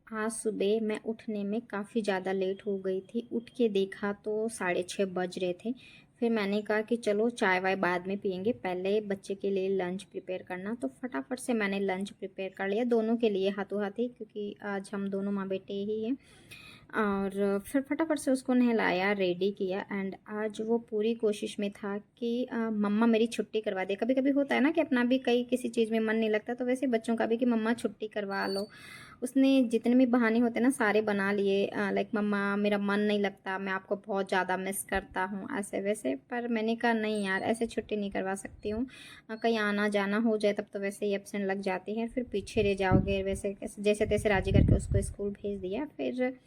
आज सुबह मैं उठने में काफ़ी ज़्यादा लेट हो गई थी। उठ के देखा तो 6:30 बज रहे थे। फिर मैंने कहा कि चलो चाय वाय बाद में पिएंगे, पहले बच्चे के लिए लंच प्रिपेयर करना। तो फटाफट से मैंने लंच प्रिपेयर कर लिया, दोनों के लिए हाथों हाथ ही, क्योंकि आज हम दोनों माँ बेटे ही हैं। और फिर फटाफट से उसको नहलाया, रेडी किया। एंड आज वो पूरी कोशिश में था कि मम्मा मेरी छुट्टी करवा दे। कभी कभी होता है ना कि अपना भी कई किसी चीज़ में मन नहीं लगता, तो वैसे बच्चों का भी कि मम्मा छुट्टी करवा लो। उसने जितने भी बहाने होते हैं ना सारे बना लिए, लाइक मम्मा मेरा मन नहीं लगता, मैं आपको बहुत ज़्यादा मिस करता हूँ, ऐसे वैसे। पर मैंने कहा नहीं यार, ऐसे छुट्टी नहीं करवा सकती हूँ। कहीं आना जाना हो जाए तब तो वैसे ही एब्सेंट लग जाती है, फिर पीछे रह जाओगे। वैसे जैसे तैसे राजी करके उसको स्कूल भेज दिया। फिर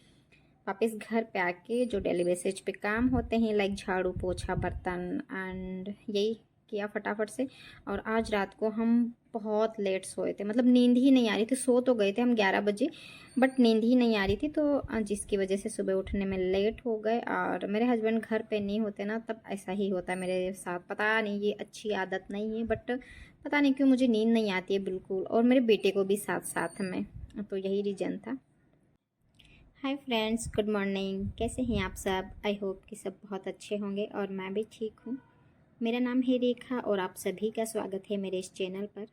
वापस घर पे आके जो डेली बेसिस पे काम होते हैं, लाइक झाड़ू पोछा बर्तन एंड यही किया फटाफट से। और आज रात को हम बहुत लेट सोए थे, मतलब नींद ही नहीं आ रही थी। सो तो गए थे हम 11 बजे, बट नींद ही नहीं आ रही थी, तो जिसकी वजह से सुबह उठने में लेट हो गए। और मेरे हस्बैंड घर पे नहीं होते ना, तब ऐसा ही होता है मेरे साथ। पता नहीं, ये अच्छी आदत नहीं है, बट पता नहीं क्यों मुझे नींद नहीं आती है बिल्कुल, और मेरे बेटे को भी साथ साथ में। तो यही रीज़न था। Hi friends, good morning. कैसे हैं आप सब? आई होप कि सब बहुत अच्छे होंगे और मैं भी ठीक हूँ। मेरा नाम है रेखा और आप सभी का स्वागत है मेरे इस चैनल पर।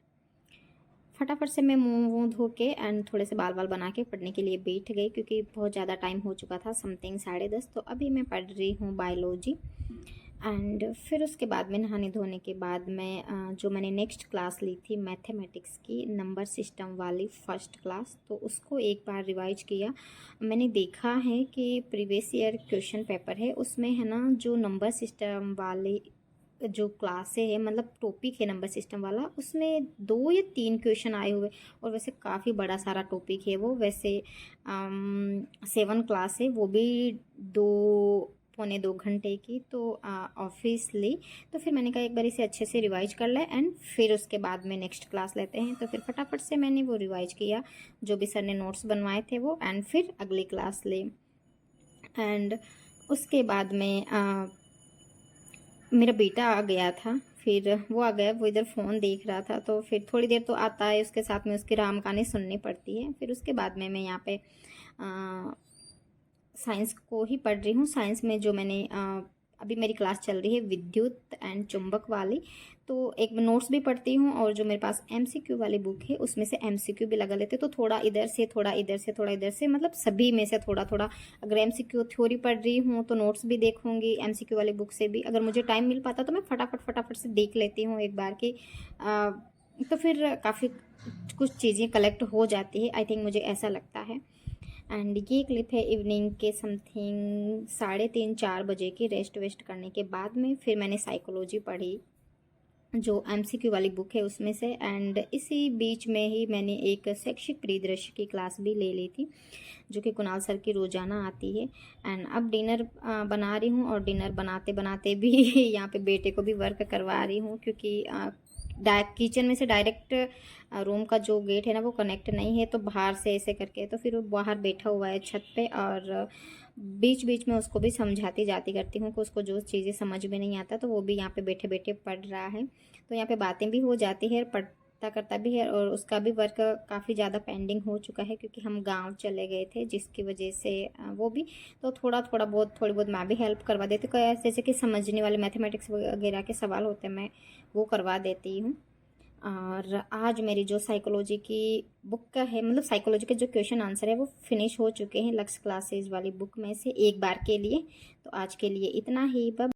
फटाफट से मैं मुंह वूँह धो के एंड थोड़े से बाल बाल बना के पढ़ने के लिए बैठ गई, क्योंकि बहुत ज़्यादा टाइम हो चुका था, समथिंग 10:30। तो अभी मैं पढ़ रही हूँ बायोलॉजी। एंड फिर उसके बाद में नहाने धोने के बाद मैं जो मैंने नेक्स्ट क्लास ली थी मैथमेटिक्स की, नंबर सिस्टम वाली फर्स्ट क्लास, तो उसको एक बार रिवाइज किया। मैंने देखा है कि प्रीवियस ईयर क्वेश्चन पेपर है उसमें, है ना, जो नंबर सिस्टम वाले जो क्लासे है, मतलब टॉपिक है नंबर सिस्टम वाला, उसमें 2 या 3 क्वेश्चन आए हुए। और वैसे काफ़ी बड़ा सारा टॉपिक है वो। वैसे 7 क्लास है, वो भी 2 पौने 2 घंटे की। तो ऑब्वियसली तो फिर मैंने कहा एक बार इसे अच्छे से रिवाइज कर ले, एंड फिर उसके बाद में नेक्स्ट क्लास लेते हैं। तो फिर फटाफट से मैंने वो रिवाइज किया, जो भी सर ने नोट्स बनवाए थे वो, एंड फिर अगली क्लास ली। एंड उसके बाद में मेरा बेटा आ गया था। फिर वो आ गया, वो इधर फ़ोन देख रहा था, तो फिर थोड़ी देर तो आता है, उसके साथ में उसकी राम कहानी सुननी पड़ती है। फिर उसके बाद में मैं यहाँ पे साइंस को ही पढ़ रही हूँ। साइंस में जो मैंने अभी मेरी क्लास चल रही है विद्युत एंड चुंबक वाली, तो एक मैं नोट्स भी पढ़ती हूँ, और जो मेरे पास एमसीक्यू वाली बुक है उसमें से एमसीक्यू भी लगा लेते, तो थोड़ा इधर से थोड़ा इधर से थोड़ा इधर से, मतलब सभी में से थोड़ा थोड़ा। अगर एमसीक्यू थ्योरी पढ़ रही हूँ तो नोट्स भी देखूंगी एमसीक्यू वाली बुक से भी। अगर मुझे टाइम मिल पाता तो मैं फटाफट फटाफट से देख लेती हूँ एक बार की। तो फिर काफ़ी कुछ चीज़ें कलेक्ट हो जाती है, आई थिंक, मुझे ऐसा लगता है। एंड ये क्लिप है इवनिंग के समथिंग 3:30-4 बजे की, रेस्ट वेस्ट करने के बाद में। फिर मैंने साइकोलॉजी पढ़ी, जो एमसीक्यू वाली बुक है उसमें से। एंड इसी बीच में ही मैंने एक शैक्षिक परिदृश्य की क्लास भी ले ली थी, जो कि कुणाल सर की रोज़ाना आती है। एंड अब डिनर बना रही हूँ, और डिनर बनाते बनाते भी यहाँ पे बेटे को भी वर्क करवा रही हूँ, क्योंकि किचन में से डायरेक्ट रूम का जो गेट है ना वो कनेक्ट नहीं है, तो बाहर से ऐसे करके, तो फिर वो बाहर बैठा हुआ है छत पे। और बीच बीच में उसको भी समझाती जाती करती हूँ कि उसको जो चीज़ें समझ में नहीं आता, तो वो भी यहाँ पे बैठे बैठे पढ़ रहा है। तो यहाँ पे बातें भी हो जाती है, पढ़ता करता भी है। और उसका भी वर्क काफ़ी ज़्यादा पेंडिंग हो चुका है, क्योंकि हम गांव चले गए थे, जिसकी वजह से वो भी, तो थोड़ा थोड़ा बहुत थोड़ी बहुत मैं भी हेल्प करवा देती हूँ। जैसे कि समझने वाले मैथमेटिक्स वगैरह के सवाल होते हैं, मैं वो करवा देती हूँ। और आज मेरी जो साइकोलॉजी की बुक का है, मतलब साइकोलॉजी के जो क्वेश्चन आंसर है वो फिनिश हो चुके हैं लक्ष्य क्लासेस वाली बुक में से, एक बार के लिए। तो आज के लिए इतना ही।